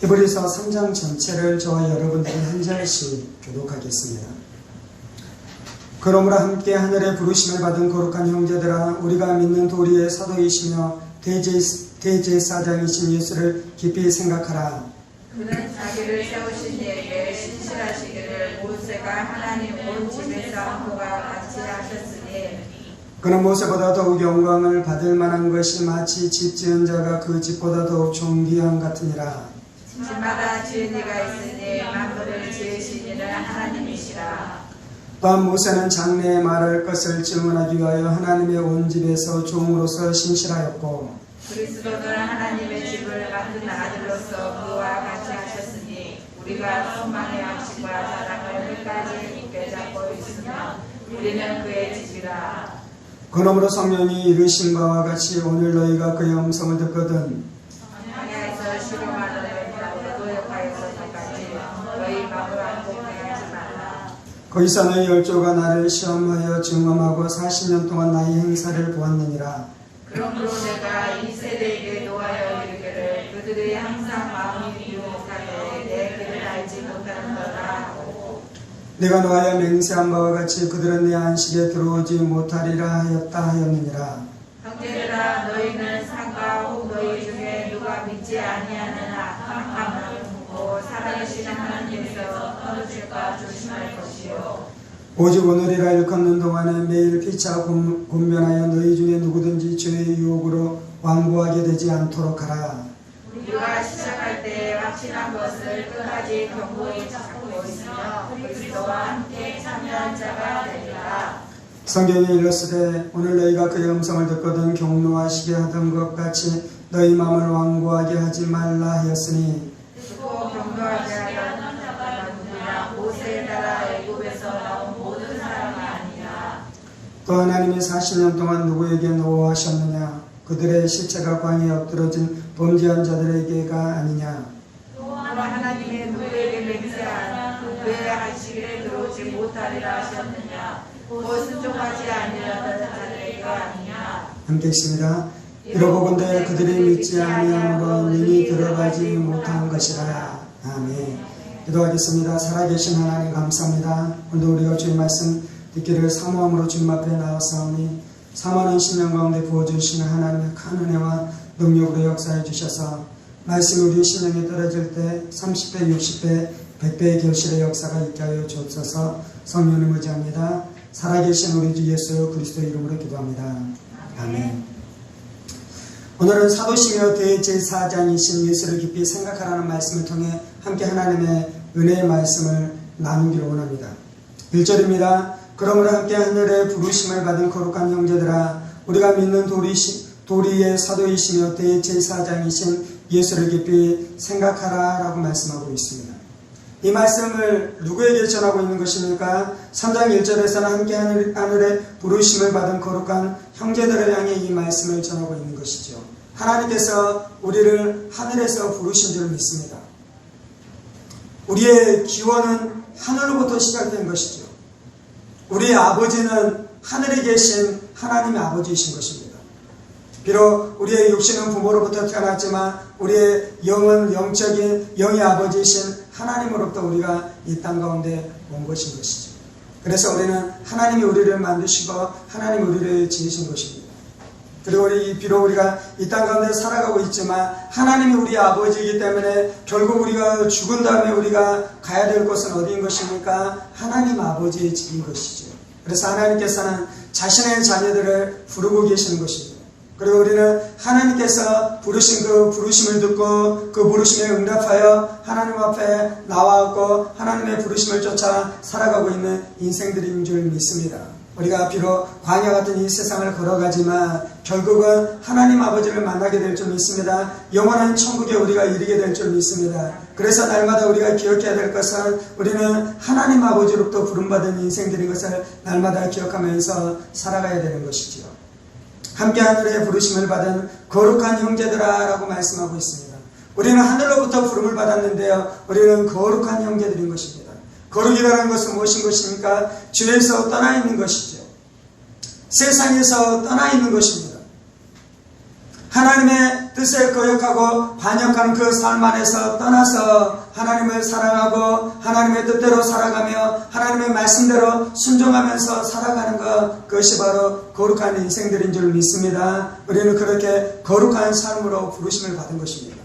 히브리서 3장 전체를 저와 여러분들이 한 절씩 교독하겠습니다. 그러므로 함께 하늘의 부르심을 받은 거룩한 형제들아, 우리가 믿는 도리의 사도이시며 대제사장이신 예수를 깊이 생각하라. 그는 자기를 세우신 이에게 신실하시기를 모세가 하나님 온 집의 싸움과 같이 하셨으니, 그는 모세보다 더욱 영광을 받을 만한 것이 마치 집 지은 자가 그 집보다 더욱 존귀함 같으니라. 집마다 지은 이가 있으니 만물을 지으신 이는 하나님이시라. 또한 모세는 장래에 말할 것을 증언하기 위하여 하나님의 온 집에서 종으로서 신실하였고, 그리스도는 하나님의 집을 만든 아들로서 그와 같이 하셨으니, 우리가 소망의 양식과 사랑을 끝까지 굳게 잡고 있으며 우리는 그의 집이라. 그러므로 성령이 이르신 바와 같이 오늘 너희가 그의 음성을 듣거든 광야에서 실험하는 너희가 노역하여서까지 너희 마음을 안고하지 말라. 거기서 너희 열조가 나를 시험하여 증언하고 40년 동안 나의 행사를 보았느니라. 그러므로 내가 이 세대에게 노하여 이르기를 그들이 항상 마음이 미혹하되 내 길을 알지 못하는도다 하고, 내가 너하여 맹세한 바와 같이 그들은 내 안식에 들어오지 못하리라 하였다 하였느니라. 형제들아, 너희는 상과 혹 너희 중에 누가 믿지 아니하는 악한 감을 품고 살아계신 하나님께서 떨어질까 조심할 것이요, 오직 오늘이라 일컫는 동안에 매일 피차 권면하여 너희 중에 누구든지 주의 유혹으로 완고하게 되지 않도록 하라. 우리가 시작할 때 확신한 것을 끝까지 견고히 잡고 있으며 그리스도와 함께 참여한 자가 되리라. 성경에 이르시되 오늘 너희가 그의 음성을 듣거든 경노하시게 하던 것 같이 너희 마음을 완고하게 하지 말라 하였으니, 듣고 경고하게 하던 자가 누구냐? 모세에 따라 애굽에서 나온 모든 사람이 아니냐. 또 하나님이 40년 동안 누구에게 노하셨느냐? 그들의 시체가 광야에 엎드러진 범죄한 자들에게가 아니냐. 또 하나님의 누구에게 맹세한 그의 안식일에 들어오지 못하리라 하셨느냐? 곧 순종하지 아니하던 자들에게가 아니냐. 함께 있습니다. 이러보건대 그들이 믿지 아니함으로 능히 들어가지 못한 것이라. 아멘. 기도하겠습니다. 살아계신 하나님 감사합니다. 오늘도 우리가 주의 말씀 듣기를 사모함으로 주님 앞에 나와사오니, 사모하는 신령 가운데 부어주시는 하나님의 큰 은혜와 능력으로 역사해 주셔서 말씀이 우리 신령에 떨어질 때 30배, 60배, 100배의 결실의 역사가 있게 하여 주옵소서. 성령님 의지합니다. 살아계신 우리 주 예수 그리스도 이름으로 기도합니다. 아멘. 오늘은 사도시며 대제사장이신 예수를 깊이 생각하라는 말씀을 통해 함께 하나님의 은혜의 말씀을 나누기를 원합니다. 1절입니다. 그러므로 함께 하늘의 부르심을 받은 거룩한 형제들아, 우리가 믿는 도리의 사도이시며 대제사장이신 예수를 깊이 생각하라 라고 말씀하고 있습니다. 이 말씀을 누구에게 전하고 있는 것입니까? 3장 1절에서는 함께 하늘의 부르심을 받은 거룩한 형제들을 향해 이 말씀을 전하고 있는 것이죠. 하나님께서 우리를 하늘에서 부르신 줄 믿습니다. 우리의 기원은 하늘로부터 시작된 것이죠. 우리의 아버지는 하늘에 계신 하나님의 아버지이신 것입니다. 비록 우리의 육신은 부모로부터 태어났지만 우리의 영은 영적인 영의 아버지이신 하나님으로부터 우리가 이 땅 가운데 온 것인 것이죠. 그래서 우리는 하나님이 우리를 만드시고 하나님이 우리를 지으신 것입니다. 그리고 비록 우리가 이 땅 가운데 살아가고 있지만 하나님이 우리 아버지이기 때문에 결국 우리가 죽은 다음에 우리가 가야 될 곳은 어디인 것입니까? 하나님 아버지의 집인 것이죠. 그래서 하나님께서는 자신의 자녀들을 부르고 계시는 것입니다. 그리고 우리는 하나님께서 부르신 그 부르심을 듣고 그 부르심에 응답하여 하나님 앞에 나와왔고 하나님의 부르심을 쫓아 살아가고 있는 인생들인 줄 믿습니다. 우리가 비록 광야 같은 이 세상을 걸어가지만 결국은 하나님 아버지를 만나게 될 줄 믿습니다. 영원한 천국에 우리가 이르게 될 줄 믿습니다. 그래서 날마다 우리가 기억해야 될 것은 우리는 하나님 아버지로부터 부름받은 인생들인 것을 날마다 기억하면서 살아가야 되는 것이지요. 함께 하늘의 부르심을 받은 거룩한 형제들아 라고 말씀하고 있습니다. 우리는 하늘로부터 부름을 받았는데요, 우리는 거룩한 형제들인 것입니다. 거룩이라는 것은 무엇인 것입니까? 주에서 떠나 있는 것이죠. 세상에서 떠나 있는 것입니다. 하나님의 뜻에 거역하고 반역하는 그 삶 안에서 떠나서 하나님을 사랑하고 하나님의 뜻대로 살아가며 하나님의 말씀대로 순종하면서 살아가는 그것이 바로 거룩한 인생들인 줄 믿습니다. 우리는 그렇게 거룩한 삶으로 부르심을 받은 것입니다.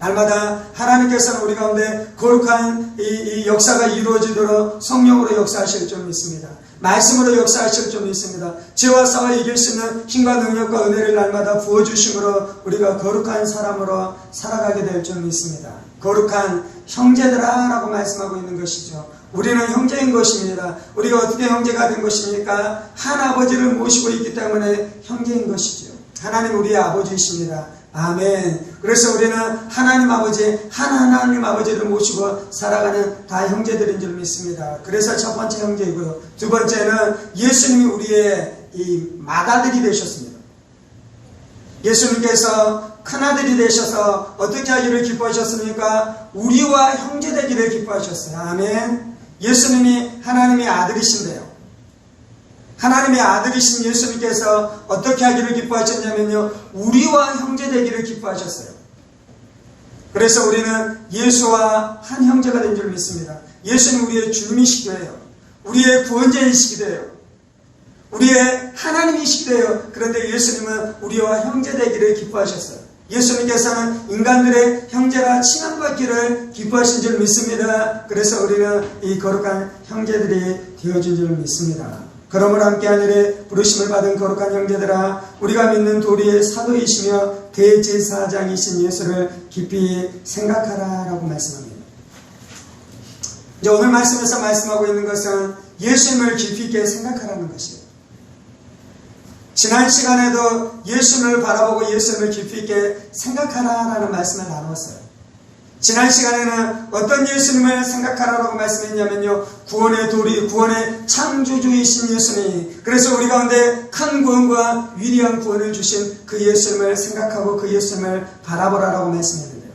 날마다 하나님께서는 우리 가운데 거룩한 이 역사가 이루어지도록 성령으로 역사하실 줄 믿습니다. 말씀으로 역사하실 줄 믿습니다. 죄와 싸워 이길 수 있는 힘과 능력과 은혜를 날마다 부어주심으로 우리가 거룩한 사람으로 살아가게 될 줄 믿습니다. 거룩한 형제들아 라고 말씀하고 있는 것이죠. 우리는 형제인 것입니다. 우리가 어떻게 형제가 된 것입니까? 한 아버지를 모시고 있기 때문에 형제인 것이죠. 하나님 우리의 아버지이십니다. 아멘. 그래서 우리는 하나님 아버지, 하나님 아버지를 모시고 살아가는 다 형제들인 줄 믿습니다. 그래서 첫 번째 형제이고요. 두 번째는 예수님이 우리의 이 맏아들이 되셨습니다. 예수님께서 큰아들이 되셔서 어떻게 하기를 기뻐하셨습니까? 우리와 형제되기를 기뻐하셨어요. 아멘. 예수님이 하나님의 아들이신데요. 하나님의 아들이신 예수님께서 어떻게 하기를 기뻐하셨냐면요, 우리와 형제되기를 기뻐하셨어요. 그래서 우리는 예수와 한 형제가 된 줄 믿습니다. 예수는 우리의 주님이시기도 해요. 우리의 구원자이시기도 해요. 우리의 하나님이시기도 해요. 그런데 예수님은 우리와 형제되기를 기뻐하셨어요. 예수님께서는 인간들의 형제라 칭함받기를 기뻐하신 줄 믿습니다. 그래서 우리는 이 거룩한 형제들이 되어진 줄 믿습니다. 그러므로 함께 하늘에 부르심을 받은 거룩한 형제들아, 우리가 믿는 도리의 사도이시며 대제사장이신 예수를 깊이 생각하라 라고 말씀합니다. 이제 오늘 말씀에서 말씀하고 있는 것은 예수님을 깊이 있게 생각하라는 것이에요. 지난 시간에도 예수님을 바라보고 예수님을 깊이 있게 생각하라라는 말씀을 나누었어요. 지난 시간에는 어떤 예수님을 생각하라고 말씀했냐면요, 구원의 도리, 구원의 창조주이신 예수님, 그래서 우리 가운데 큰 구원과 위대한 구원을 주신 그 예수님을 생각하고 그 예수님을 바라보라라고 말씀했는데요,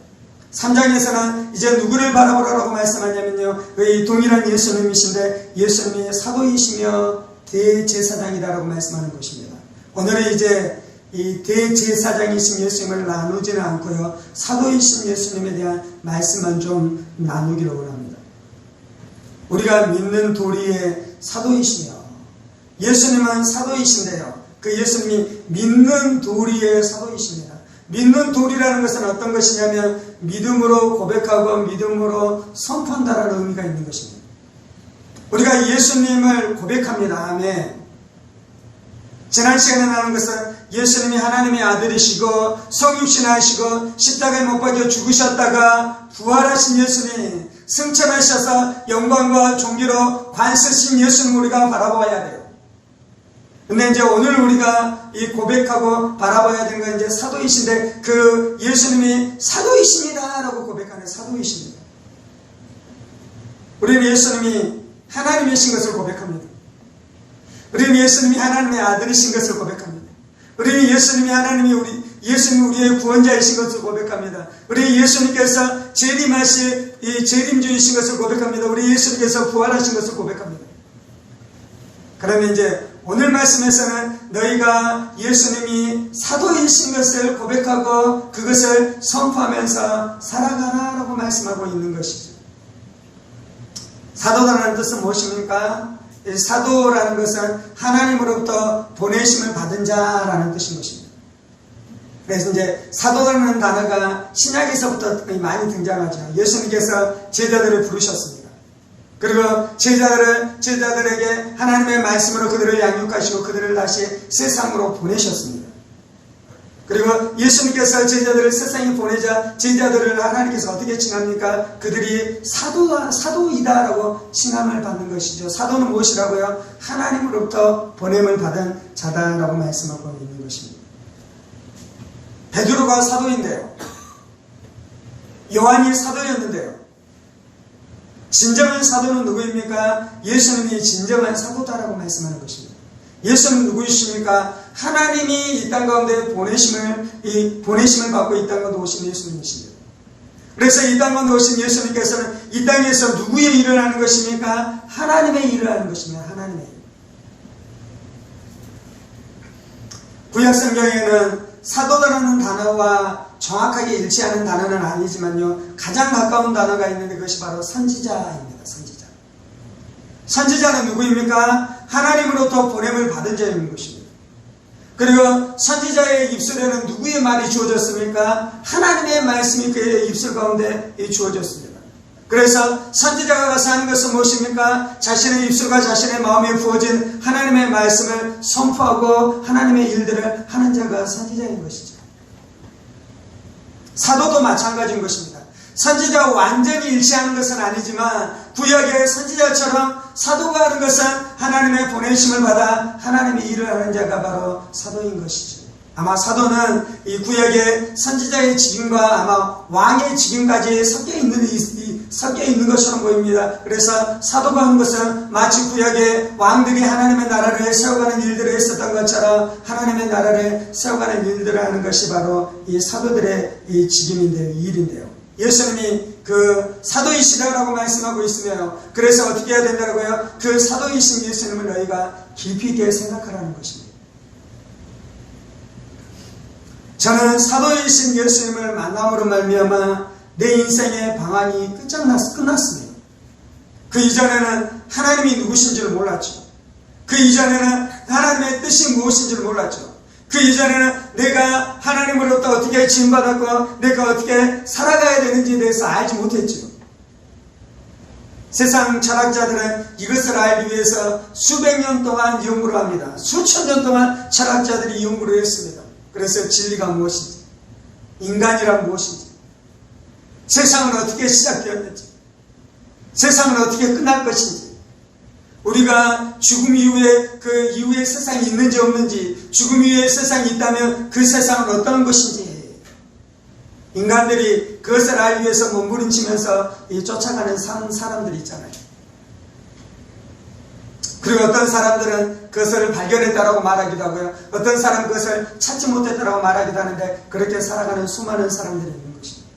3장에서는 이제 누구를 바라보라라고 말씀하냐면요, 이 동일한 예수님이신데 예수님이 사도이시며 대제사장이다라고 말씀하는 것입니다. 오늘은 이제 이 대제사장이신 예수님을 나누지는 않고요, 사도이신 예수님에 대한 말씀만 좀 나누기로 원합니다. 우리가 믿는 도리의 사도이시며, 예수님은 사도이신데요, 그 예수님이 믿는 도리의 사도이십니다. 믿는 도리라는 것은 어떤 것이냐면 믿음으로 고백하고 믿음으로 선포한다라는 의미가 있는 것입니다. 우리가 예수님을 고백합니다. 아멘. 지난 시간에 나눈 것은 예수님이 하나님의 아들이시고 성육신하시고 십자가에 못 박혀 죽으셨다가 부활하신 예수님, 승천하셔서 영광과 존귀로 관세신 예수님 우리가 바라봐야 돼요. 근데 이제 오늘 우리가 이 고백하고 바라봐야 되는 건 이제 사도이신데, 그 예수님이 사도이십니다 라고 고백하는 사도이십니다. 우리는 예수님이 하나님이신 것을 고백합니다. 우리는 예수님이 하나님의 아들이신 것을 고백합니다. 우리는 예수님이 우리의 구원자이신 것을 고백합니다. 우리 예수님께서 재림하신 이 재림주이신 것을 고백합니다. 우리 예수님께서 부활하신 것을 고백합니다. 그러면 이제 오늘 말씀에서는 너희가 예수님이 사도이신 것을 고백하고 그것을 선포하면서 살아가라라고 말씀하고 있는 것이죠. 사도라는 뜻은 무엇입니까? 사도라는 것은 하나님으로부터 보내심을 받은 자라는 뜻인 것입니다. 그래서 이제 사도라는 단어가 신약에서부터 많이 등장하죠. 예수님께서 제자들을 부르셨습니다. 그리고 제자들에게 하나님의 말씀으로 그들을 양육하시고 그들을 다시 세상으로 보내셨습니다. 그리고 예수님께서 제자들을 세상에 보내자 제자들을 하나님께서 어떻게 칭합니까? 그들이 사도이다라고 칭함을 받는 것이죠. 사도는 무엇이라고요? 하나님으로부터 보냄을 받은 자다라고 말씀하고 있는 것입니다. 베드로가 사도인데요, 요한이 사도였는데요, 진정한 사도는 누구입니까? 예수님이 진정한 사도다라고 말씀하는 것입니다. 예수는 누구이십니까? 하나님이 이 땅 가운데 보내심을 받고 이 땅 가운데 오신 예수님이십니다. 그래서 이 땅 가운데 오신 예수님께서는 이 땅에서 누구의 일을 하는 것입니까? 하나님의 일을 하는 것입니다. 하나님의 일. 구약 성경에는 사도라는 단어와 정확하게 일치하는 단어는 아니지만요, 가장 가까운 단어가 있는데 그것이 바로 선지자입니다. 선지자. 선지자는 누구입니까? 하나님으로부터 보냄을 받은 자인 것입니다. 그리고 선지자의 입술에는 누구의 말이 주어졌습니까? 하나님의 말씀이 그의 입술 가운데 주어졌습니다. 그래서 선지자가 가서 하는 것은 무엇입니까? 자신의 입술과 자신의 마음에 부어진 하나님의 말씀을 선포하고 하나님의 일들을 하는 자가 선지자인 것이죠. 사도도 마찬가지인 것입니다. 선지자와 완전히 일치하는 것은 아니지만 구약의 선지자처럼 사도가 하는 것은 하나님의 보내심을 받아 하나님의 일을 하는 자가 바로 사도인 것이죠. 아마 사도는 이 구약의 선지자의 직임과 아마 왕의 직임까지 섞여 있는 것처럼 보입니다. 그래서 사도가 하는 것은 마치 구약의 왕들이 하나님의 나라를 세워가는 일들을 했었던 것처럼 하나님의 나라를 세워가는 일들을 하는 것이 바로 이 사도들의 이 직임인데요, 이 일인데요. 예수님이 그 사도이시다라고 말씀하고 있으며, 그래서 어떻게 해야 된다고요? 그 사도이신 예수님을 너희가 깊이 있게 생각하라는 것입니다. 저는 사도이신 예수님을 만남으로 말미암아 내 인생의 방황이 끝났습니다. 그 이전에는 하나님이 누구신지를 몰랐죠. 그 이전에는 하나님의 뜻이 무엇인지를 몰랐죠. 그 이전에는 내가 하나님으로부터 어떻게 지음받았고 내가 어떻게 살아가야 되는지에 대해서 알지 못했죠. 세상 철학자들은 이것을 알기 위해서 수백 년 동안 연구를 합니다. 수천 년 동안 철학자들이 연구를 했습니다. 그래서 진리가 무엇인지, 인간이란 무엇인지, 세상은 어떻게 시작되었는지, 세상은 어떻게 끝날 것인지, 우리가 죽음 이후에 그 이후에 세상이 있는지 없는지, 죽음 이후에 세상이 있다면 그 세상은 어떤 것인지, 인간들이 그것을 알기 위해서 몸부림치면서 쫓아가는 사람들이 있잖아요. 그리고 어떤 사람들은 그것을 발견했다라고 말하기도 하고요, 어떤 사람은 그것을 찾지 못했다라고 말하기도 하는데, 그렇게 살아가는 수많은 사람들이 있는 것입니다.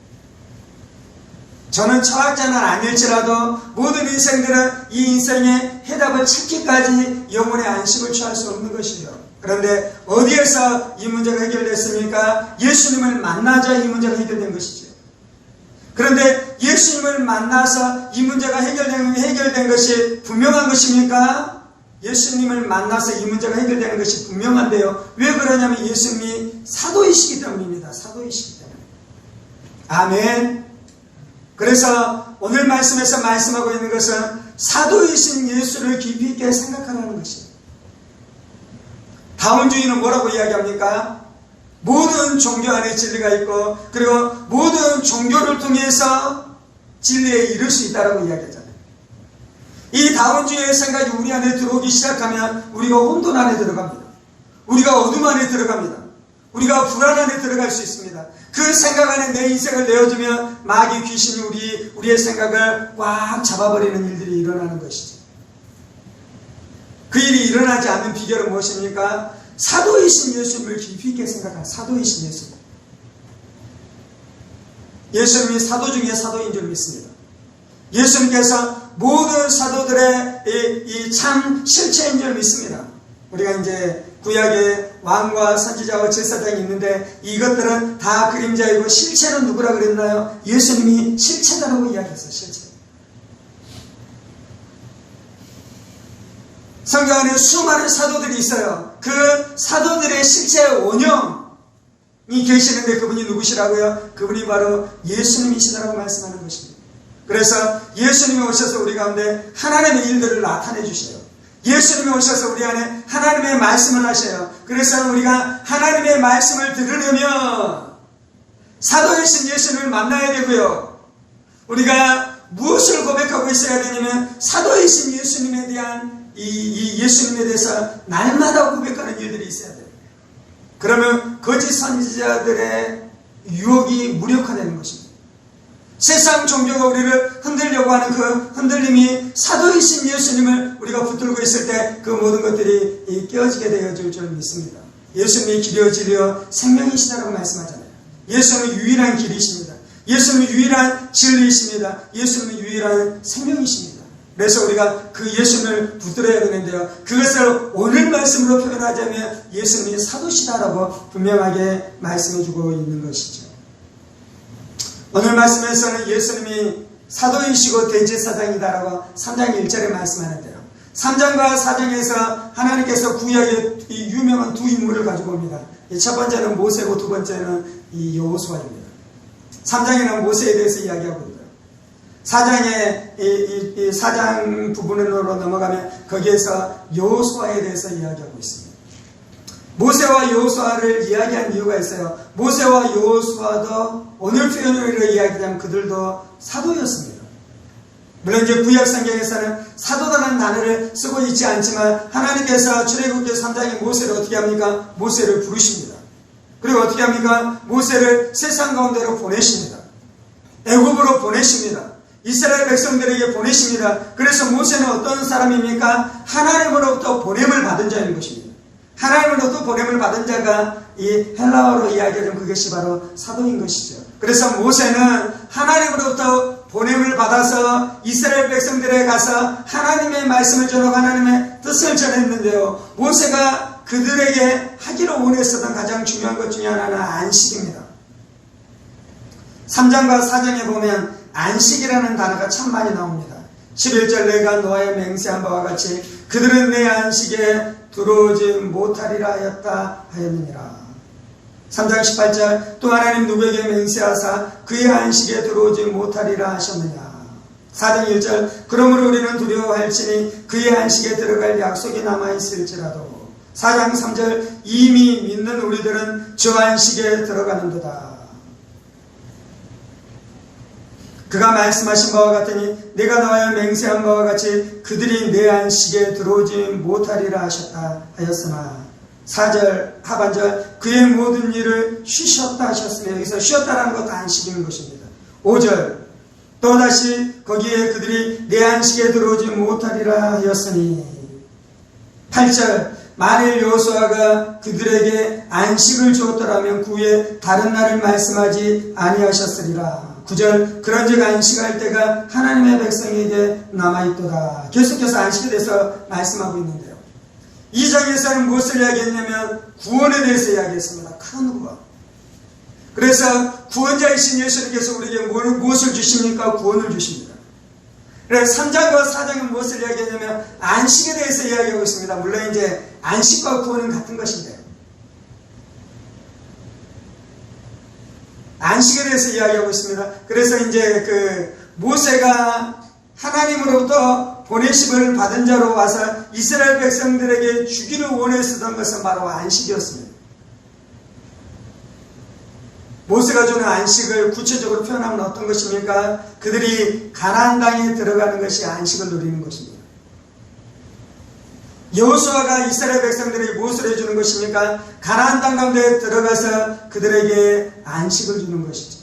저는 철학자는 아닐지라도 모든 인생들은 이 인생의 해답을 찾기까지 영혼의 안식을 취할 수 없는 것이죠. 그런데 어디에서 이 문제가 해결됐습니까? 예수님을 만나자 이 문제가 해결된 것이죠. 그런데 예수님을 만나서 이 문제가 해결된 것이 분명한 것입니까? 예수님을 만나서 이 문제가 해결되는 것이 분명한데요. 왜 그러냐면 예수님이 사도이시기 때문입니다. 사도이시기 때문에. 아멘. 그래서 오늘 말씀에서 말씀하고 있는 것은 사도이신 예수를 깊이 있게 생각하라는 것이에요. 다원주의는 뭐라고 이야기합니까? 모든 종교 안에 진리가 있고, 그리고 모든 종교를 통해서 진리에 이를 수 있다라고 이야기하잖아요. 이 다원주의의 생각이 우리 안에 들어오기 시작하면 우리가 혼돈 안에 들어갑니다. 우리가 어둠 안에 들어갑니다. 우리가 불안 안에 들어갈 수 있습니다. 그 생각 안에 내 인생을 내어주면 마귀 귀신이 우리의 생각을 꽉 잡아버리는 일들이 일어나는 것이죠. 그 일이 일어나지 않는 비결은 무엇입니까? 사도이신 예수님을 깊이 있게 생각한 사도이신 예수님. 예수님이 사도 중에 사도인 줄 믿습니다. 예수님께서 모든 사도들의 이 참 실체인 줄 믿습니다. 우리가 이제 구약의 왕과 선지자와 제사장이 있는데 이것들은 다 그림자이고 실체는 누구라 그랬나요? 예수님이 실체다라고 이야기했어요. 실체. 성경 안에 수많은 사도들이 있어요. 그 사도들의 실체의 원형이 계시는데 그분이 누구시라고요? 그분이 바로 예수님이시라고 말씀하는 것입니다. 그래서 예수님이 오셔서 우리 가운데 하나님의 일들을 나타내 주셔요. 예수님이 오셔서 우리 안에 하나님의 말씀을 하셔요. 그래서 우리가 하나님의 말씀을 들으려면 사도이신 예수님을 만나야 되고요. 우리가 무엇을 고백하고 있어야 되냐면 사도이신 예수님에 대한 이 예수님에 대해서 날마다 고백하는 일들이 있어야 돼요. 그러면 거짓 선지자들의 유혹이 무력화되는 것입니다. 세상 종교가 우리를 흔들려고 하는 그 흔들림이 사도이신 예수님을 우리가 붙들고 있을 때 그 모든 것들이 깨어지게 되어질 줄 믿습니다. 예수님이 길이요 진리요 생명이시다라고 말씀하잖아요. 예수님은 유일한 길이십니다. 예수님은 유일한 진리이십니다. 예수님은 유일한 생명이십니다. 그래서 우리가 그 예수님을 붙들어야 되는데요. 그것을 오늘 말씀으로 표현하자면 예수님이 사도시다라고 분명하게 말씀해주고 있는 것이죠. 오늘 말씀에서는 예수님이 사도이시고 대제사장이다라고 3장 1절에 말씀하는데요. 3장과 4장에서 하나님께서 구약의 이 유명한 두 인물을 가지고 옵니다. 첫 번째는 모세고 두 번째는 이 여호수아입니다. 3장에는 모세에 대해서 이야기하고 있고요. 4장의 이 4장 부분으로 넘어가면 거기에서 여호수아에 대해서 이야기하고 있습니다. 모세와 여호수아를 이야기한 이유가 있어요. 모세와 여호수아도 오늘 표현으로 이야기하면 그들도 사도였습니다. 물론 이제 구약 성경에서는 사도라는 단어를 쓰고 있지 않지만 하나님께서 출애굽기 3장에 모세를 어떻게 합니까? 모세를 부르십니다. 그리고 어떻게 합니까? 모세를 세상 가운데로 보내십니다. 애굽으로 보내십니다. 이스라엘 백성들에게 보내십니다. 그래서 모세는 어떤 사람입니까? 하나님으로부터 보냄을 받은 자인 것입니다. 하나님으로부터 보냄을 받은 자가 이 헬라어로 이야기하면 그것이 바로 사도인 것이죠. 그래서 모세는 하나님으로부터 보냄을 받아서 이스라엘 백성들에 가서 하나님의 말씀을 전하고 하나님의 뜻을 전했는데요. 모세가 그들에게 하기로 원했었던 가장 중요한 것 중에 하나는 안식입니다. 3장과 4장에 보면 안식이라는 단어가 참 많이 나옵니다. 11절 내가 노아에 맹세한 바와 같이 그들은 내 안식에 들어오지 못하리라 하였느니라. 3장 18절 또 하나님 누구에게 맹세하사 그의 안식에 들어오지 못하리라 하셨느냐. 4장 1절 그러므로 우리는 두려워할지니 그의 안식에 들어갈 약속이 남아있을지라도. 4장 3절 이미 믿는 우리들은 저 안식에 들어가는도다. 그가 말씀하신 바와 같으니 내가 너와 맹세한 바와 같이 그들이 내 안식에 들어오지 못하리라 하셨다 하였으나 4절 하반절 그의 모든 일을 쉬셨다 하셨으며 여기서 쉬었다라는 것도 안식인 것입니다. 5절 또다시 거기에 그들이 내 안식에 들어오지 못하리라 하였으니 8절 만일 여호수아가 그들에게 안식을 주었더라면 그 후에 다른 날을 말씀하지 아니하셨으리라. 9절 그런즉 안식할 때가 하나님의 백성에게 남아있도다. 계속해서 안식에 대해서 말씀하고 있는데요. 2장에서는 무엇을 이야기했냐면 구원에 대해서 이야기했습니다. 큰 구원. 그래서 구원자이신 예수님께서 우리에게 무엇을 주십니까? 구원을 주십니다. 그래서 3장과 4장은 무엇을 이야기하냐면 안식에 대해서 이야기하고 있습니다. 물론 이제 안식과 구원은 같은 것인데요. 안식에 대해서 이야기하고 있습니다. 그래서 이제 그 모세가 하나님으로부터 보내심을 받은 자로 와서 이스라엘 백성들에게 주기를 원했었던 것은 바로 안식이었습니다. 모세가 주는 안식을 구체적으로 표현하면 어떤 것입니까? 그들이 가나안 땅에 들어가는 것이 안식을 누리는 것입니다. 여호수아가 이스라엘 백성들에게 무엇을 해주는 것입니까? 가나안 땅 가운데 들어가서 그들에게 안식을 주는 것이죠.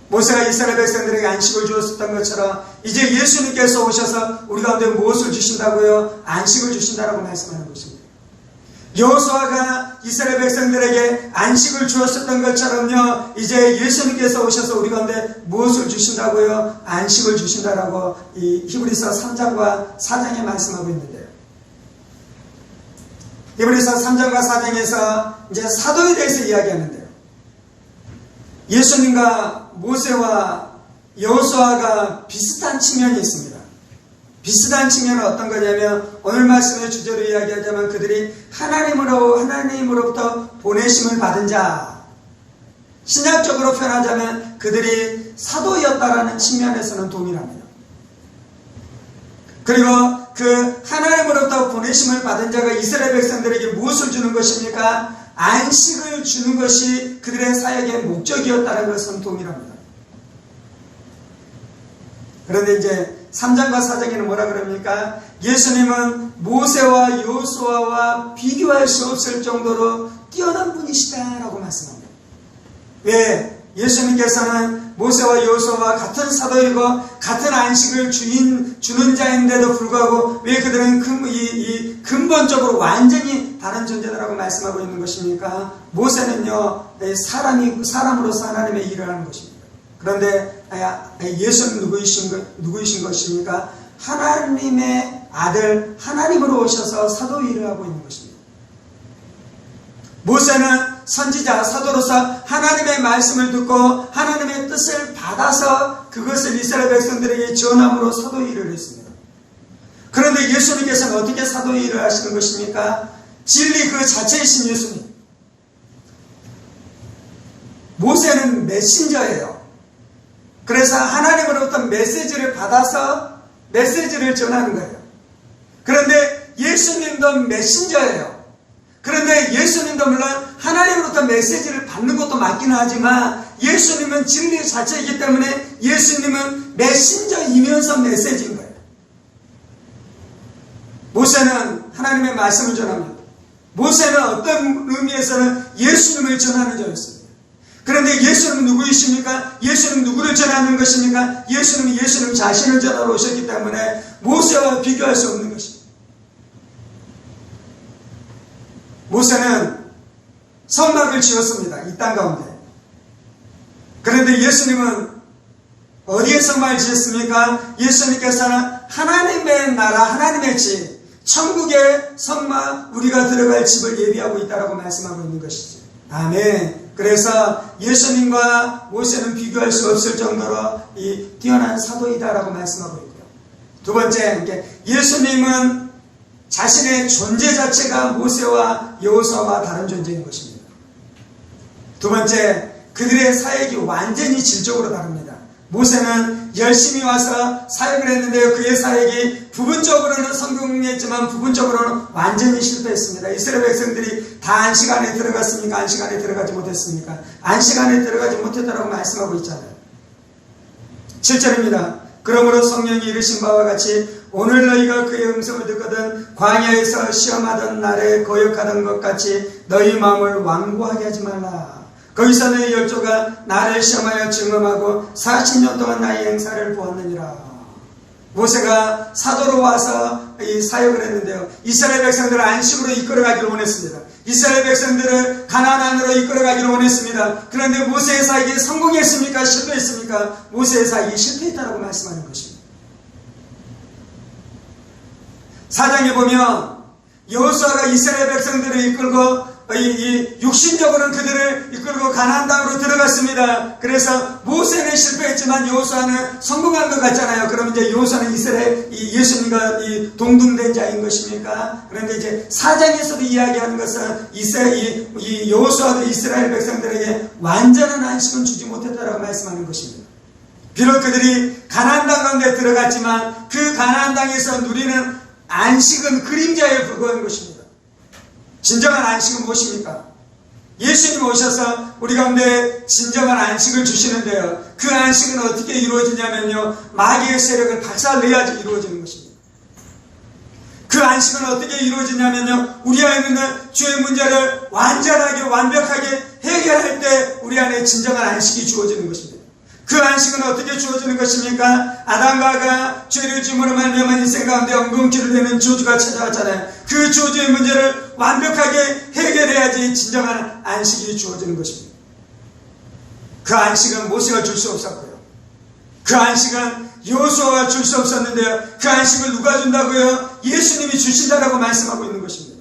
모세가 이스라엘 백성들에게 안식을 주었었던 것처럼 이제 예수님께서 오셔서 우리 가운데 무엇을 주신다고요? 안식을 주신다라고 말씀하는 것입니다. 여호수아가 이스라엘 백성들에게 안식을 주었었던 것처럼요, 이제 예수님께서 오셔서 우리 가운데 무엇을 주신다고요? 안식을 주신다라고 이 히브리서 3장과 4장에 말씀하고 있는데요. 히브리서 3장과 4장에서 이제 사도에 대해서 이야기하는데요. 예수님과 모세와 여호수아가 비슷한 측면이 있습니다. 비슷한 측면은 어떤 거냐면 오늘 말씀의 주제로 이야기하자면 그들이 하나님으로부터 보내심을 받은 자, 신약적으로 표현하자면 그들이 사도였다라는 측면에서는 동일합니다. 그리고 그 하나님으로부터 보내심을 받은 자가 이스라엘 백성들에게 무엇을 주는 것입니까? 안식을 주는 것이 그들의 사역의 목적이었다는 것은 동일합니다. 그런데 이제 3장과 4장에는 뭐라 그럽니까? 예수님은 모세와 여호수아와 비교할 수 없을 정도로 뛰어난 분이시다라고 말씀합니다. 왜? 예수님께서는 모세와 여호수아와 같은 사도이고 같은 안식을 주는 자인데도 불구하고 왜 그들은 근본적으로 완전히 다른 존재다라고 말씀하고 있는 것입니까? 모세는요, 사람으로서 하나님의 일을 하는 것입니다. 그런데 예수는 누구이신 것입니까? 하나님의 아들, 하나님으로 오셔서 사도 일을 하고 있는 것입니다. 모세는 선지자, 사도로서 하나님의 말씀을 듣고 하나님의 뜻을 받아서 그것을 이스라엘 백성들에게 전함으로 사도의 일을 했습니다. 그런데 예수님께서는 어떻게 사도의 일을 하시는 것입니까? 진리 그 자체이신 예수님. 모세는 메신저예요. 그래서 하나님으로부터 메시지를 받아서 메시지를 전하는 거예요. 그런데 예수님도 메신저예요. 그런데 예수님도 물론 하나님으로부터 메시지를 받는 것도 맞기는 하지만 예수님은 진리 자체이기 때문에 예수님은 메신저이면서 메시지인 거예요. 모세는 하나님의 말씀을 전합니다. 모세는 어떤 의미에서는 예수님을 전하는 자였습니다. 그런데 예수님은 누구이십니까? 예수님은 누구를 전하는 것입니까? 예수님은 예수님 자신을 전하러 오셨기 때문에 모세와 비교할 수 없는 것입니다. 모세는 성막을 지었습니다. 이 땅 가운데. 그런데 예수님은 어디에 성막을 지었습니까? 예수님께서는 하나님의 나라, 하나님의 집, 천국의 성막, 우리가 들어갈 집을 예비하고 있다라고 말씀하고 있는 것이죠. 아멘. 그래서 예수님과 모세는 비교할 수 없을 정도로 이 뛰어난 사도이다라고 말씀하고 있고요. 두 번째, 예수님은 자신의 존재 자체가 모세와 여호수아와 다른 존재인 것입니다. 두 번째, 그들의 사역이 완전히 질적으로 다릅니다. 모세는 열심히 와서 사역을 했는데요. 그의 사역이 부분적으로는 성공했지만 부분적으로는 완전히 실패했습니다. 이스라엘 백성들이 다 안식안에 들어갔습니까? 안식안에 들어가지 못했습니까? 안식안에 들어가지 못했다라고 말씀하고 있잖아요. 7절입니다. 그러므로 성령이 이르신 바와 같이 오늘 너희가 그의 음성을 듣거든 광야에서 시험하던 날에 거역하던 것 같이 너희 마음을 완고하게 하지 말라. 거기서 너희 열조가 나를 시험하여 증언하고 40년 동안 나의 행사를 보았느니라. 모세가 사도로 와서 이 사역을 했는데요. 이스라엘 백성들을 안식으로 이끌어가기를 원했습니다. 이스라엘 백성들을 가나안 안으로 이끌어가기를 원했습니다. 그런데 모세의 사역이 성공했습니까? 실패했습니까? 모세의 사역이 실패했다라고 말씀하는 것입니다. 4장에 보면 여호수아가 이스라엘 백성들을 이끌고 육신적으로는 그들을 이끌고 가나안 땅으로 들어갔습니다. 그래서 모세는 실패했지만 여호수아는 성공한 것 같잖아요. 그럼 이제 여호수아는 이스라엘 예수님과 동등된 자인 것입니까? 그런데 이제 4장에서도 이야기하는 것은 여호수아도 이스라엘 백성들에게 완전한 안식은 주지 못했다라고 말씀하는 것입니다. 비록 그들이 가나안 땅 가운데 들어갔지만 그 가나안 땅에서 누리는 안식은 그림자에 불과한 것입니다. 진정한 안식은 무엇입니까? 예수님 오셔서 우리 가운데 진정한 안식을 주시는데요. 그 안식은 어떻게 이루어지냐면요. 마귀의 세력을 박살내야지 이루어지는 것입니다. 그 안식은 어떻게 이루어지냐면요. 우리 안에 있는 죄의 문제를 완전하게 완벽하게 해결할 때 우리 안에 진정한 안식이 주어지는 것입니다. 그 안식은 어떻게 주어지는 것입니까? 아담과 하가 죄를 지음으로 말미암아 인생 가운데 엉겅퀴를 내는 저주가 찾아왔잖아요. 그 저주의 문제를 완벽하게 해결해야지 진정한 안식이 주어지는 것입니다. 그 안식은 모세가 줄 수 없었고요. 그 안식은 여호수아가 줄 수 없었는데요. 그 안식을 누가 준다고요? 예수님이 주신다라고 말씀하고 있는 것입니다.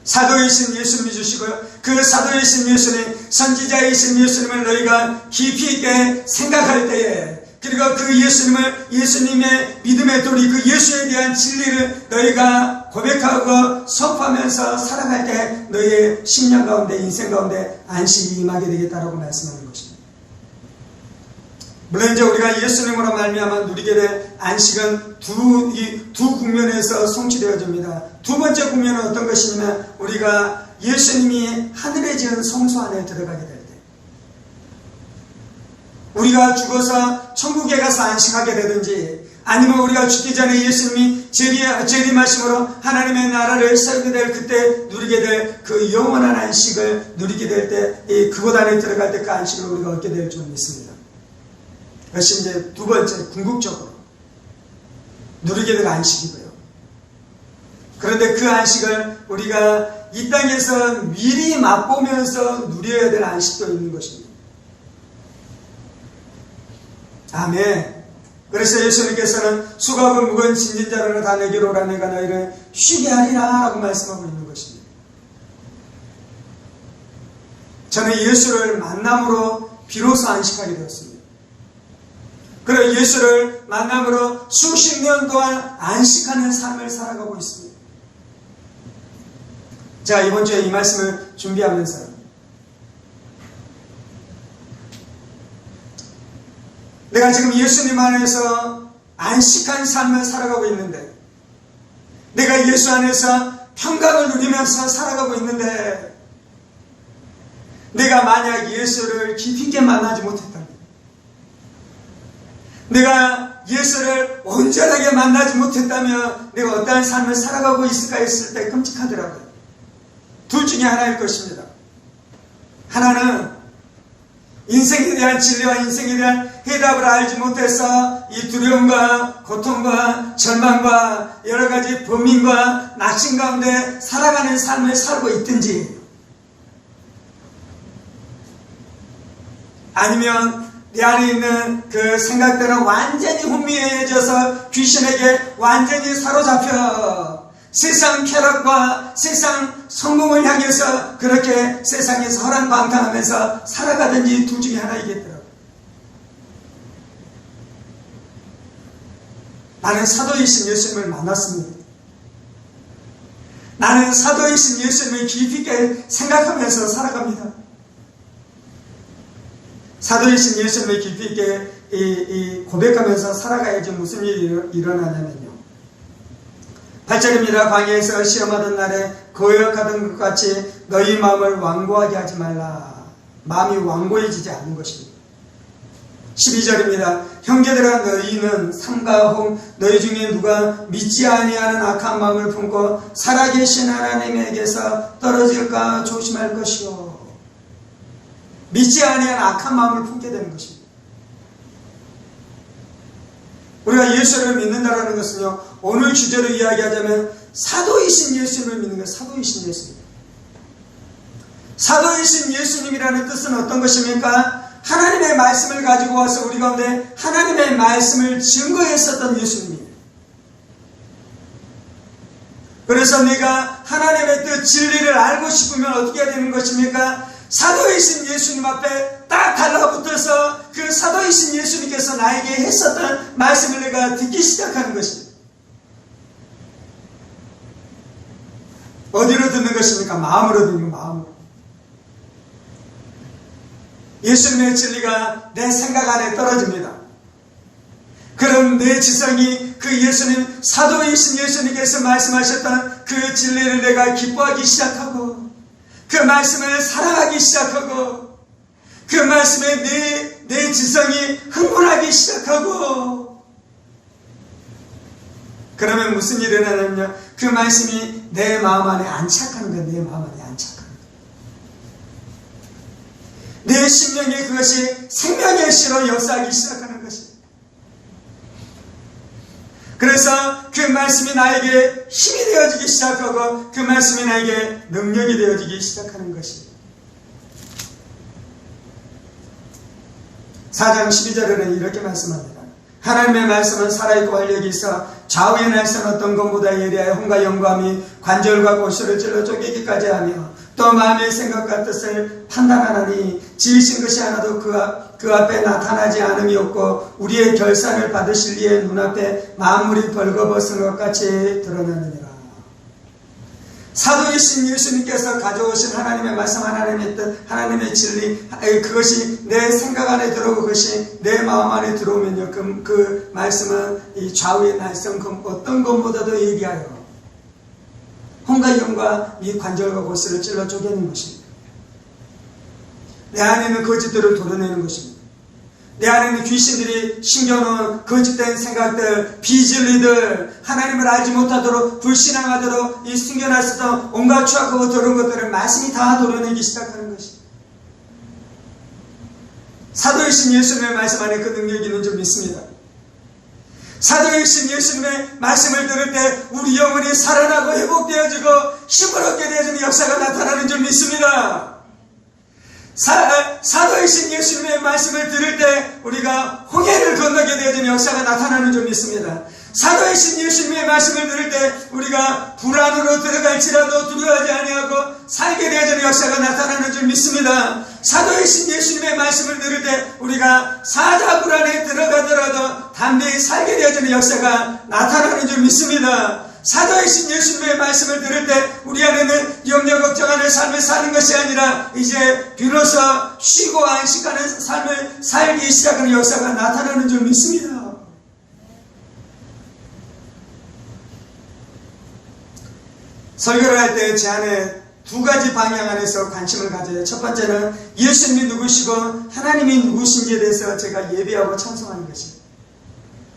사도이신 예수님이 주시고요. 그 사도이신 예수님, 선지자이신 예수님을 너희가 깊이 있게 생각할 때에, 그리고 그 예수님의 믿음의 도리, 그 예수에 대한 진리를 너희가 고백하고 선포하면서 살아갈 때 너희의 심령 가운데, 인생 가운데 안식이 임하게 되겠다라고 말씀하는 것입니다. 물론 이제 우리가 예수님으로 말미암아 누리게 될 안식은 두 국면에서 성취되어집니다. 두 번째 국면은 어떤 것이냐면 우리가 예수님이 하늘에 지은 성소 안에 들어가게 될 때, 우리가 죽어서 천국에 가서 안식하게 되든지, 아니면 우리가 죽기 전에 예수님이 재림하심으로 하나님의 나라를 세우게 될 그때 누리게 될 그 영원한 안식을 누리게 될 때, 그곳 안에 들어갈 때 그 안식을 우리가 얻게 될 줄 믿습니다. 그것이 이제 두 번째, 궁극적으로 누리게 될 안식이고요. 그런데 그 안식을 우리가 이 땅에서 미리 맛보면서 누려야 될 안식도 있는 것입니다. 아멘. 그래서 예수님께서는 수고하고 무거운 짐진 자를 다 내게로 오라, 내가 너희를 쉬게 하리라 라고 말씀하고 있는 것입니다. 저는 예수를 만남으로 비로소 안식하게 되었습니다. 그리고 예수를 만남으로 수십 년 동안 안식하는 삶을 살아가고 있습니다. 제가 이번 주에 이 말씀을 준비하면서 내가 지금 예수님 안에서 안식한 삶을 살아가고 있는데, 내가 예수 안에서 평강을 누리면서 살아가고 있는데, 내가 만약 예수를 깊이 있게 만나지 못했다면, 내가 예수를 온전하게 만나지 못했다면 내가 어떠한 삶을 살아가고 있을까 했을 때 끔찍하더라고요. 둘 중에 하나일 것입니다. 하나는 인생에 대한 진리와 인생에 대한 해답을 알지 못해서 이 두려움과 고통과 절망과 여러 가지 범민과 낙심 가운데 살아가는 삶을 살고 있든지, 아니면 내 안에 있는 그 생각들은 완전히 혼미해져서 귀신에게 완전히 사로잡혀 세상 쾌락과 세상 성공을 향해서 그렇게 세상에서 허랑방탕하면서 살아가든지 둘 중에 하나이겠더라고요. 나는 사도이신 예수님을 만났습니다. 나는 사도이신 예수님을 깊이 있게 생각하면서 살아갑니다. 사도이신 예수님을 깊이 있게 고백하면서 살아가야지 무슨 일이 일어나냐면요. 8절입니다. 광야에서 시험하던 날에 거역하던 것 같이 너희 마음을 완고하게 하지 말라. 마음이 완고해지지 않는 것입니다. 12절입니다. 형제들아, 너희는 삼가 홍 너희 중에 누가 믿지 아니하는 악한 마음을 품고 살아계신 하나님에게서 떨어질까 조심할 것이요. 믿지 아니하는 악한 마음을 품게 되는 것입니다. 우리가 예수를 믿는다라는 것은요, 오늘 주제로 이야기하자면 사도이신 예수님을 믿는 거예요. 사도이신 예수님. 사도이신 예수님이라는 뜻은 어떤 것입니까? 하나님의 말씀을 가지고 와서 우리 가운데 하나님의 말씀을 증거했었던 예수님이에요. 그래서 내가 하나님의 뜻 진리를 알고 싶으면 어떻게 해야 되는 것입니까? 사도이신 예수님 앞에 딱 달라붙어서 그 사도이신 예수님께서 나에게 했었던 말씀을 내가 듣기 시작하는 것입니다. 어디로 듣는 것입니까? 마음으로 듣는 마음으로. 예수님의 진리가 내 생각 안에 떨어집니다. 그럼 내 지성이 그 예수님, 사도이신 예수님께서 말씀하셨던 그 진리를 내가 기뻐하기 시작하고, 그 말씀을 사랑하기 시작하고, 그 말씀에 내 지성이 흥분하기 시작하고, 그러면 무슨 일이 일어나냐면요, 그 말씀이 내 마음 안에 안착하는 거예요. 내 마음 안에 안착하는 거예요. 내 심령에 그것이 생명의 씨로 역사하기 시작하는 것입니다. 그래서 그 말씀이 나에게 힘이 되어지기 시작하고 그 말씀이 나에게 능력이 되어지기 시작하는 것입니다. 4장 12절에는 이렇게 말씀합니다. 하나님의 말씀은 살아있고 활력이 있어 좌우의 날선 어떤 것보다 예리하여 혼과 영감이 관절과 골수를 찔러 쪼개기까지 하며 또 마음의 생각과 뜻을 판단하나니 지으신 것이 하나도 그 앞에 나타나지 않음이 없고 우리의 결산을 받으실 이의 눈앞에 만물이 벌거벗은 것 같이 드러나느니라. 사도이신 예수님께서 가져오신 하나님의 말씀, 하나님의 뜻, 하나님의 진리, 그것이 내 생각 안에 들어오고 그것이 내 마음 안에 들어오면요, 그 말씀은 이 좌우의 날선 어떤 것보다도 예리하여 혼과 영과 이 관절과 골수를 찔러 쪼개는 것입니다. 내 안에 있는 거짓들을 도려내는 것입니다. 내 안에 있는 귀신들이 심겨놓은 거짓된 생각들, 비진리들, 하나님을 알지 못하도록 불신앙하도록 이 숨겨놨었던 온갖 추악하고 더러운 것들을 말씀이 다 도려내기 시작하는 것입니다. 사도이신 예수님의 말씀 안에 그 능력이 있는 줄 믿습니다. 사도이신 예수님의 말씀을 들을 때 우리 영혼이 살아나고 회복되어지고 힘을 얻게 되어지는 역사가 나타나는 줄 믿습니다. 사도이신 예수님의 말씀을 들을 때 우리가 홍해를 건너게 되어지는 역사가 나타나는 줄 믿습니다. 사도이신 예수님의 말씀을 들을 때 우리가 불안으로 들어갈지라도 두려워하지 아니하고 살게 되어지는 역사가 나타나는 줄 믿습니다. 사도이신 예수님의 말씀을 들을 때 우리가 사자굴 안에 들어가더라도 담대히 살게 되어지는 역사가 나타나는 줄 믿습니다. 사도이신 예수님의 말씀을 들을 때 우리 안에는 염려 걱정하는 삶을 사는 것이 아니라 이제 비로소 쉬고 안식하는 삶을 살기 시작하는 역사가 나타나는 줄 믿습니다. 설교를 할 때 제 안에 두 가지 방향 안에서 관심을 가져요. 첫 번째는 예수님이 누구시고 하나님이 누구신지에 대해서 제가 예배하고 찬송하는 것입니다.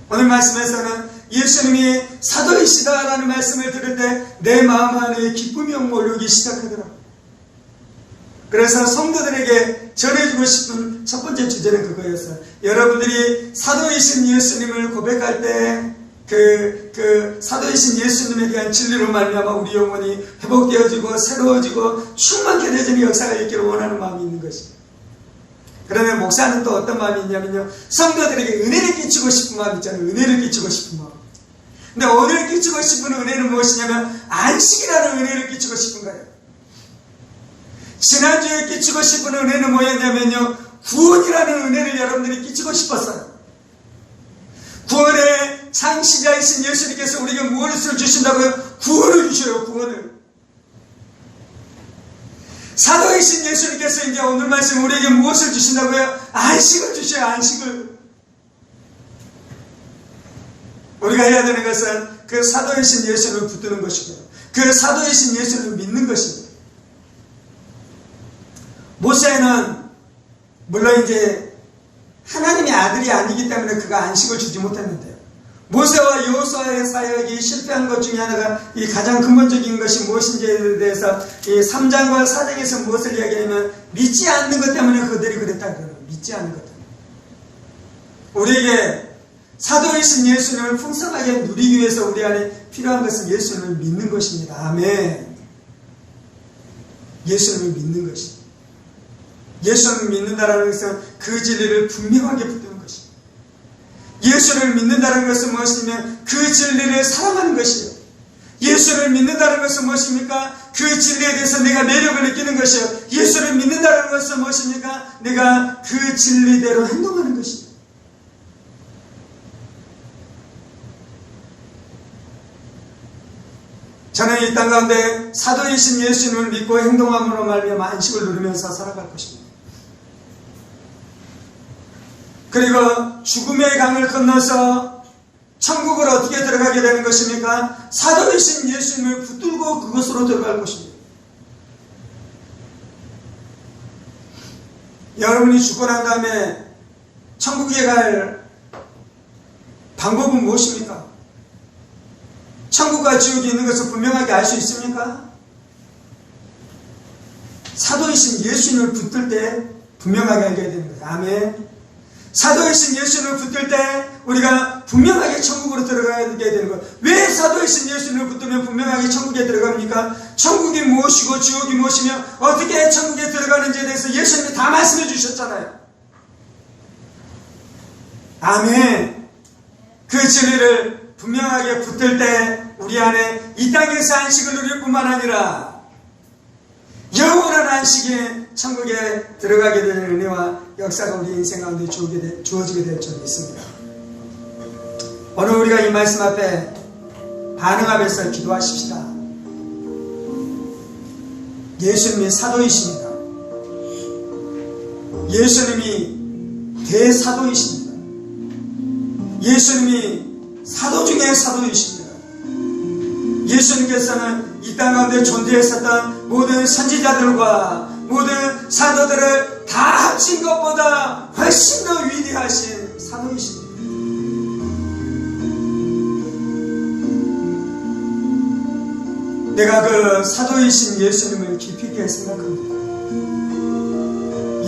오늘 말씀에서는 예수님이 사도이시다라는 말씀을 들을 때 내 마음 안에 기쁨이 몰려오기 시작하더라고요. 그래서 성도들에게 전해주고 싶은 첫 번째 주제는 그거였어요. 여러분들이 사도이신 예수님을 고백할 때 그 사도이신 예수님에 대한 진리로 말미암아 우리 영혼이 회복되어지고 새로워지고 충만케 되어지는 역사가 있기를 원하는 마음이 있는 것입니다. 그러면 목사는 또 어떤 마음이 있냐면요, 성도들에게 은혜를 끼치고 싶은 마음 있잖아요. 은혜를 끼치고 싶은 마음. 근데 오늘 끼치고 싶은 은혜는 무엇이냐면 안식이라는 은혜를 끼치고 싶은 거예요. 지난주에 끼치고 싶은 은혜는 뭐였냐면요, 구원이라는 은혜를 여러분들이 끼치고 싶었어요. 구원의 창시자이신 예수님께서 우리에게 무엇을 주신다고요? 구원을 주셔요. 구원을. 사도이신 예수님께서 이제 오늘 말씀 우리에게 무엇을 주신다고요? 안식을 주셔요. 안식을. 우리가 해야 되는 것은 그 사도이신 예수님을 붙드는 것이고요, 그 사도이신 예수님을 믿는 것입니다. 모세는 물론 이제 하나님의 아들이 아니기 때문에 그가 안식을 주지 못했는데요, 모세와 여호수아의 사역이 실패한 것 중에 하나가 이 가장 근본적인 것이 무엇인지에 대해서 이 3장과 4장에서 무엇을 이야기하냐면 믿지 않는 것 때문에 그들이 그랬다 그래요. 믿지 않는 것 때문에. 우리에게 사도이신 예수님을 풍성하게 누리기 위해서 우리 안에 필요한 것은 예수님을 믿는 것입니다. 아멘. 예수님을 믿는 것입니다. 예수를 믿는다는 것은 그 진리를 분명하게 붙드는 것입니다. 예수를 믿는다는 것은 무엇이냐면 그 진리를 사랑하는 것이에요. 예수를 믿는다는 것은 무엇입니까? 그 진리에 대해서 내가 매력을 느끼는 것이에요. 예수를 믿는다는 것은 무엇입니까? 내가 그 진리대로 행동하는 것입니다. 저는 이 땅 가운데 사도이신 예수님을 믿고 행동함으로 말미암아 안식을 누리면서 살아갈 것입니다. 그리고 죽음의 강을 건너서 천국으로 어떻게 들어가게 되는 것입니까? 사도이신 예수님을 붙들고 그곳으로 들어갈 것입니다. 여러분이 죽고 난 다음에 천국에 갈 방법은 무엇입니까? 천국과 지옥이 있는 것을 분명하게 알 수 있습니까? 사도이신 예수님을 붙들 때 분명하게 알게 되는 거예요. 아멘. 사도이신 예수님을 붙들 때 우리가 분명하게 천국으로 들어가게 되는 거예요. 왜 사도이신 예수님을 붙들면 분명하게 천국에 들어갑니까? 천국이 무엇이고 지옥이 무엇이며 어떻게 천국에 들어가는지에 대해서 예수님이 다 말씀해 주셨잖아요. 아멘. 그 진리를 분명하게 붙들 때 우리 안에 이 땅에서 안식을 누릴 뿐만 아니라 영원한 안식에 천국에 들어가게 되는 은혜와 역사가 우리 인생 가운데 주어지게 될 줄 믿습니다. 오늘 우리가 이 말씀 앞에 반응하면서 기도하십시다. 예수님이 사도이십니다. 예수님이 대사도이십니다. 예수님이 사도 중에 사도이십니다. 예수님께서는 이 땅 가운데 존재했었던 모든 선지자들과 모든 사도들을 다 합친 것보다 훨씬 더 위대하신 사도이십니다. 내가 그 사도이신 예수님을 깊이 있게 생각합니다.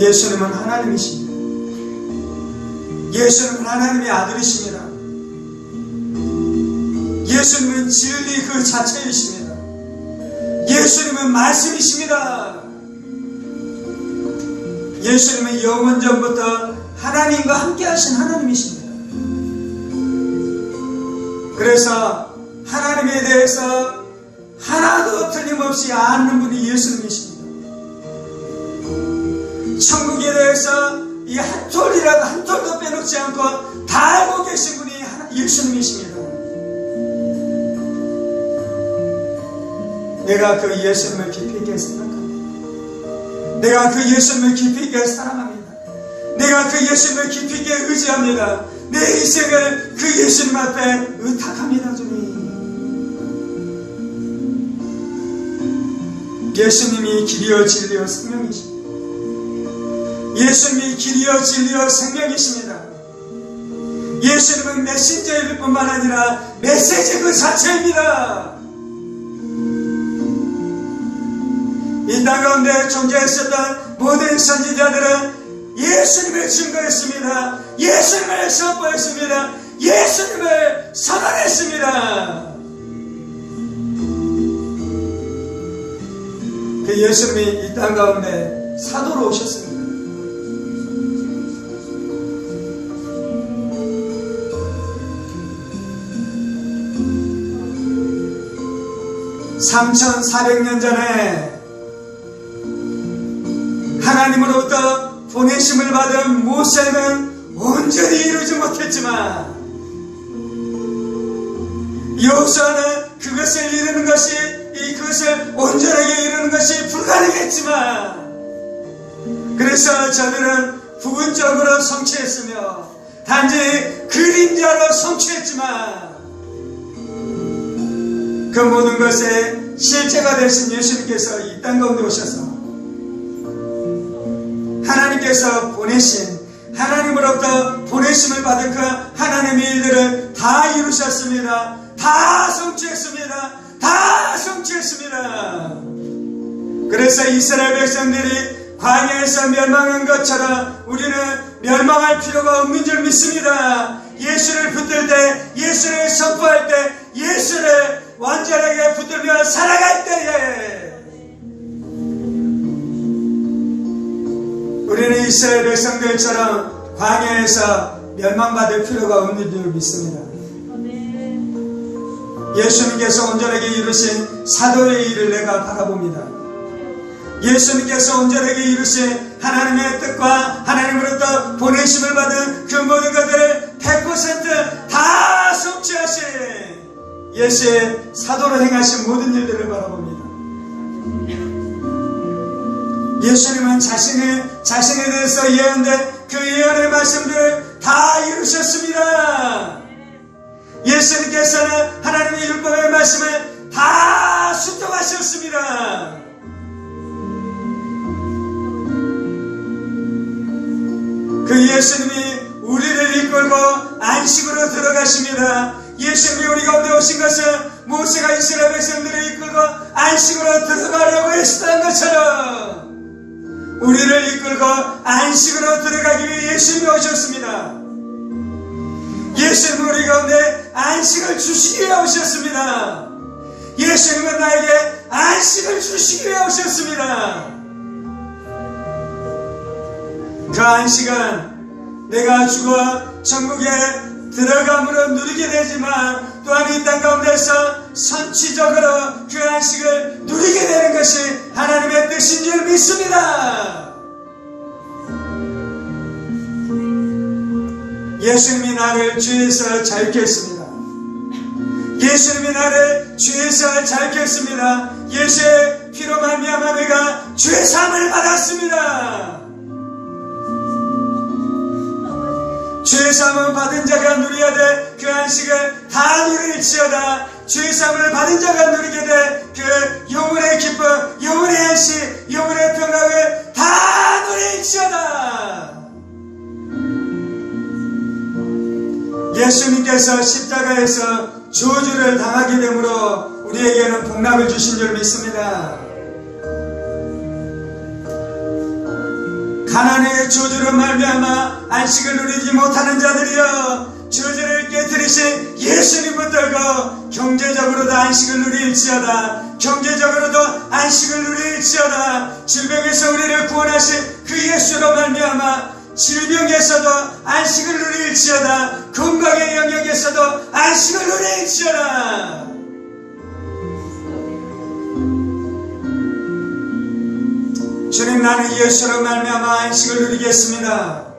예수님은 하나님이십니다. 예수님은 하나님의 아들이십니다. 예수님은 진리 그 자체이십니다. 예수님은 말씀이십니다. 예수님은 영원전부터 하나님과 함께 하신 하나님이십니다. 대해서, 하나님에 대해서 하나도 틀림없이 아는 분이 예수님이십니다. 천국에 대해서 이 한 톨이라도 한 톨도 빼놓지 않고 다 알고 계신 분이 예수님이십니다. 내가 그 예수님을 깊이 있게 생각합니다. 내가 그 예수님을 깊이 있게 사랑합니다. 내가 그 예수님을 깊이 있게 의지합니다. 내 인생을 그 예수님 앞에 의탁합니다. 주님, 예수님이 길이요 진리요 생명이십니다. 예수님이 길이요 진리요 생명이십니다. 예수님은 메신저일 뿐만 아니라 메시지 그 자체입니다. 이 땅 가운데 존재했었던 모든 선지자들은 예수님을 증거했습니다. 예수님을 선포했습니다. 예수님을 선언했습니다. 그 예수님이 이 땅 가운데 사도로 오셨습니다. (3400년) 전에 하나님으로부터 보내심을 받은 모세는 온전히 이루지 못했지만 여호수아는 그것을 이루는 것이 그것을 온전하게 이루는 것이 불가능했지만 그래서 저들은 부분적으로 성취했으며 단지 그림자로 성취했지만 그 모든 것의 실제가 되신 예수님께서 이 땅 가운데 오셔서 하나님께서 보내신 하나님으로부터 보내심을 받은 그 하나님의 일들을 다 이루셨습니다. 다 성취했습니다. 다 성취했습니다. 그래서 이스라엘 백성들이 광야에서 멸망한 것처럼 우리는 멸망할 필요가 없는 줄 믿습니다. 예수를 붙들 때, 예수를 선포할 때, 예수를 완전하게 붙들며 살아갈 때에 우리는 이스라엘 백성들처럼 광야에서 멸망받을 필요가 없는 줄 믿습니다. 예수님께서 온전하게 이루신 사도의 일을 내가 바라봅니다. 예수님께서 온전하게 이루신 하나님의 뜻과 하나님으로부터 보내심을 받은 그 모든 것들을 100% 다 성취하신 예수의 사도로 행하신 모든 일들을 바라봅니다. 예수님은 자신에 대해서 예언된 그 예언의 말씀들을 다 이루셨습니다. 예수님께서는 하나님의 율법의 말씀을 다 순종하셨습니다. 그 예수님이 우리를 이끌고 안식으로 들어가십니다. 예수님이 우리 가운데 오신 것은 모세가 이스라엘 백성들을 이끌고 안식으로 들어가려고 했던 것처럼 우리를 이끌고 안식으로 들어가기 위해 예수님이 오셨습니다. 예수님은 우리 가운데 안식을 주시기 위해 오셨습니다. 예수님은 나에게 안식을 주시기 위해 오셨습니다. 그 안식은 내가 죽어 천국에 들어감으로 누리게 되지만 또한 이 땅 가운데서 선취적으로 그 안식을 누리게 되는 것이 하나님의 뜻인 줄 믿습니다. 예수님이 나를 죄에서 자유케 했습니다. 예수님이 나를 죄에서 자유케 했습니다. 예수의 피로 말미암아 내가 죄사함을 받았습니다. 죄사함을 받은 자가 누려야 될 그 안식을 다 누릴지어다. 죄사함을 받은 자가 누리게 될 그 영혼의 기쁨, 영혼의 안식, 영혼의 평강을 다 누릴지어다. 예수님께서 십자가에서 저주를 당하게 되므로 우리에게는 복락을 주신 줄 믿습니다. 가난의 저주로 말미암아 안식을 누리지 못하는 자들이여, 저주를 깨뜨리신 예수님 붙들고 경제적으로도 안식을 누릴지어다. 경제적으로도 안식을 누릴지어다. 질병에서 우리를 구원하신 그 예수로 말미암아 질병에서도 안식을 누릴지어다. 건강의 영역에서도 안식을 누릴지어다. 주님, 나는 예수로 말미암아 안식을 누리겠습니다.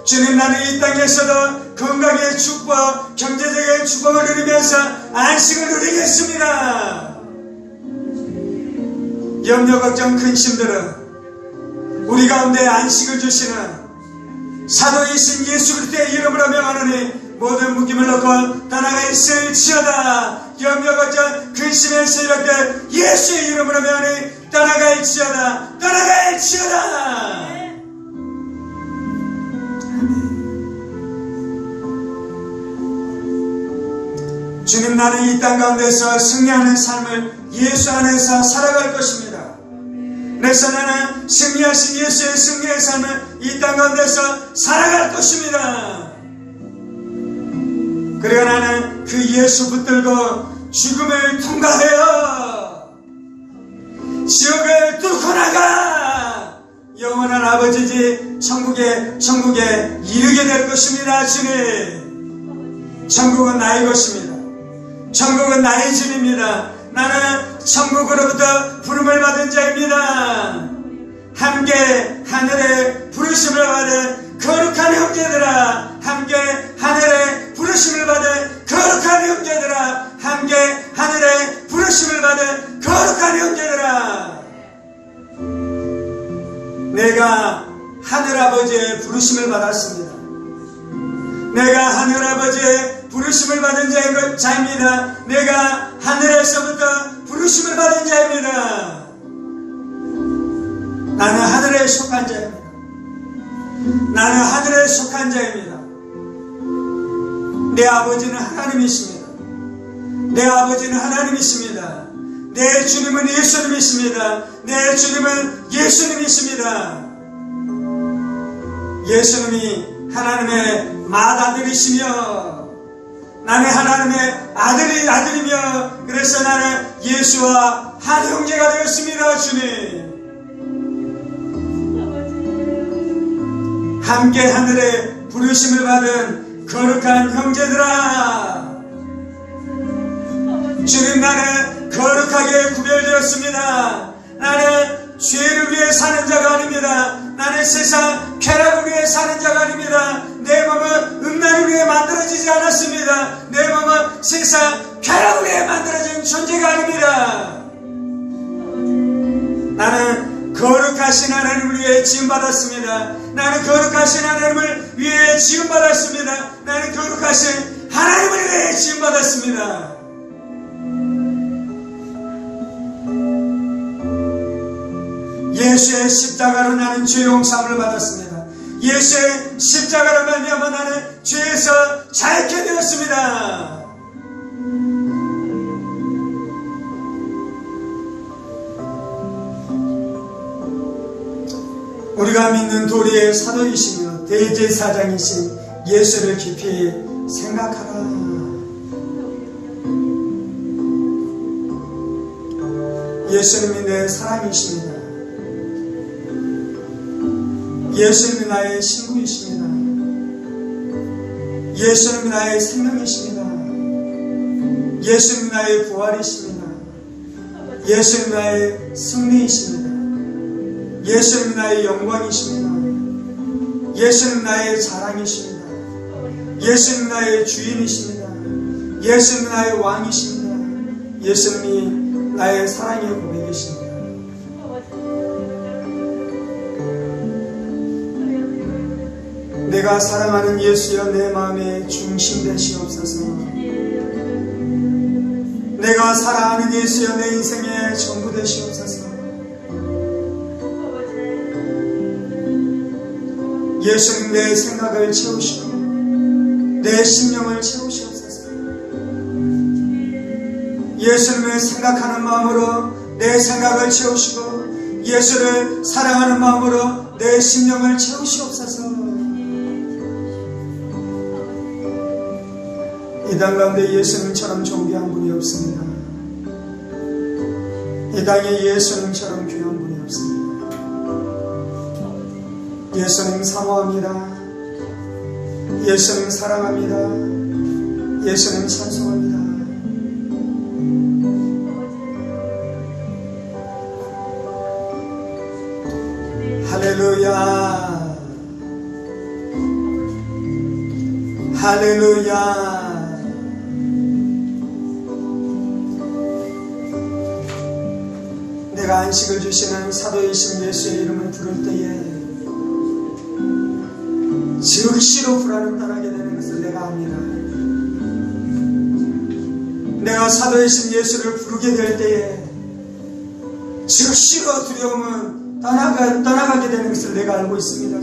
주님, 나는 이 땅에서도 건강의 축복, 경제적인 축복을 누리면서 안식을 누리겠습니다. 염려, 걱정, 근심들은 우리 가운데 안식을 주시는 사도이신 예수 그리스도의 이름으로 명하노니 모든 묶임을 놓고 떠나가 있을지어다. 염려, 걱정, 근심의 세력들 예수의 이름으로 명하노니 떠나갈지어다. 떠나갈지어다. 주님, 나는 이 땅 가운데서 승리하는 삶을 예수 안에서 살아갈 것입니다. 그래서 나는 승리하신 예수의 승리의 삶을 이 땅 가운데서 살아갈 것입니다. 그리고 나는 그 예수 붙들고 죽음을 통과하여 지옥을 뚫고 나가 영원한 아버지지 천국에 이르게 될 것입니다. 주님, 천국은 나의 것입니다. 천국은 나의 집입니다. 나는 천국으로부터 부름을 받은 자입니다. 함께 하늘의 부르심을 받은 거룩한 형제들아, 함께 하늘의 부르심을 받은 거룩한 형제들아, 함께 하늘의 부르심을 받은 거룩한 형제들아, 내가 하늘아버지의 부르심을 받았습니다. 내가 하늘아버지의 부르심을 받은 자입니다. 내가 하늘에서부터 부르심을 받은 자입니다. 나는 하늘에 속한 자입니다. 나는 하늘에 속한 자입니다. 내 아버지는 하나님이십니다. 내 아버지는 하나님이십니다. 내 주님은 예수님이십니다. 내 주님은 예수님이십니다. 예수님이 하나님의 맏아들이시며 나는 하나님의 아들이며 그래서 나는 예수와 한 형제가 되었습니다. 주님, 함께 하늘에 부르심을 받은 거룩한 형제들아, 주님, 나는 거룩하게 구별되었습니다. 나는 죄를 위해 사는 자가 아닙니다. 나는 세상 쾌락을 위해 사는 자가 아닙니다. 내 몸은 음란을 위해 만들어지지 않았습니다. 내 몸은 세상 쾌락을 위해 만들어진 존재가 아닙니다. 나는 거룩하신 하나님을 위해 지음받았습니다. 나는 거룩하신 하나님을 위해 지음받았습니다. 나는 거룩하신 하나님을 위해 지음받았습니다. 예수의 십자가로 나는 죄 용서함을 받았습니다. 예수의 십자가로 말미암아 나는 죄에서 자유케 되었습니다. 우리가 믿는 도리의 사도이시며 대제사장이신 예수를 깊이 생각하라. 예수님이 내 사랑이십니다. 예수님이 나의 친구이십니다. 예수님이 나의 생명이십니다. 예수님이 나의 부활이십니다. 예수님이 나의 승리이십니다. 예수님이 나의 영광이십니다. 예수님이 나의 자랑이십니다. 예수님이 나의 주인이십니다. 예수님이 나의 왕이십니다. 예수님이 나의 사랑의 고백이십니다. 내가 사랑하는 예수여, 내 마음의 중심 되시옵소서. 내가 사랑하는 예수여, 내 인생의 전부 되시옵소서. 예수님, 내 생각을 채우시고 내 심령을 채우시옵소서. 예수님을 생각하는 마음으로 내 생각을 채우시고 예수를 사랑하는 마음으로 내 심령을 채우시옵소서. 이 땅 가운데 예수님처럼 존귀한 분이 없습니다. 이 땅에 예수님처럼 귀한 분이 없습니다. 예수님 사모합니다. 예수님 사랑합니다. 예수님 찬송합니다. 할렐루야, 할렐루야. 내가 안식을 주시는 사도이신 예수의 이름을 부를 때에 즉시로 불안은 떠나게 되는 것을 내가 압니다. 내가 사도이신 예수를 부르게 될 때에 즉시로 두려움은 떠나가게 되는 것을 내가 알고 있습니다.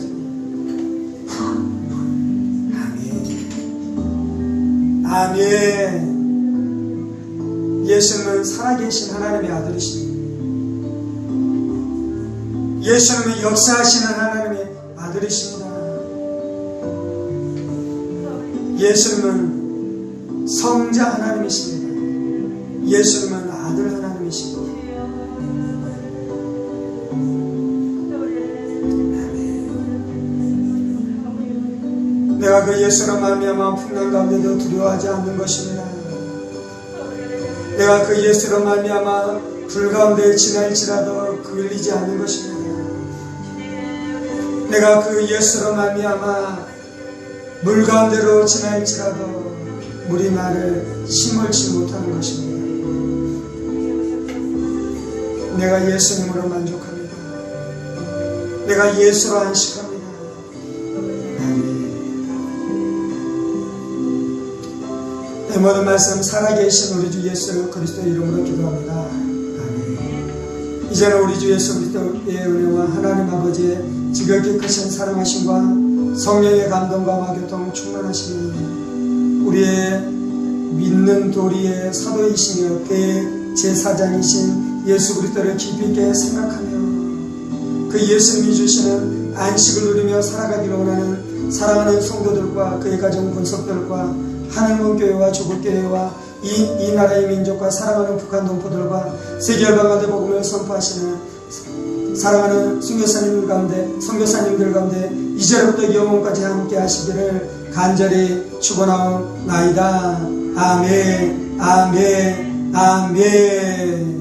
아멘. 아멘. 예수님은 살아계신 하나님의 아들이십니다. 예수님은 역사하시는 하나님의 아들이십니다. 예수님은 성자 하나님이십니다. 예수님은 아들 하나님이십니다. 내가 그 예수로 말미암아 풍랑 가운데도 두려워하지 않는 것입니다. 내가 그 예수로 말미암아 불 가운데 지날지라도 그을리지 않는 것입니다. 내가 그 예수로 말미암아 물 가운데로 지날지라도 물이 나를 심을지 못하는 것입니다. 내가 예수님으로 만족합니다. 내가 예수로 안식합니다. 내 모든 말씀 살아계신 우리 주 예수 그리스도 이름으로 기도합니다. 아멘. 이제는 우리 주 예수 그리스도의 은혜와 하나님 아버지의 지극히 크신 사랑하심과 성령의 감동과 마교통 충만하시니 우리의 믿는 도리의 사도이시며 그의 제사장이신 예수 그리스도를 깊이 있게 생각하며 그 예수님이 주시는 안식을 누리며 살아가기를 원하는 사랑하는 성도들과 그의 가정 군속들과 하늘문 교회와 조국교회와 이 나라의 민족과 사랑하는 북한 동포들과 세계 열방가운데 복음을 선포하시는 사랑하는 선교사님들 가운데 이제로부터 영원까지 함께 하시기를 간절히 축원하옵나이다. 아멘, 아멘, 아멘.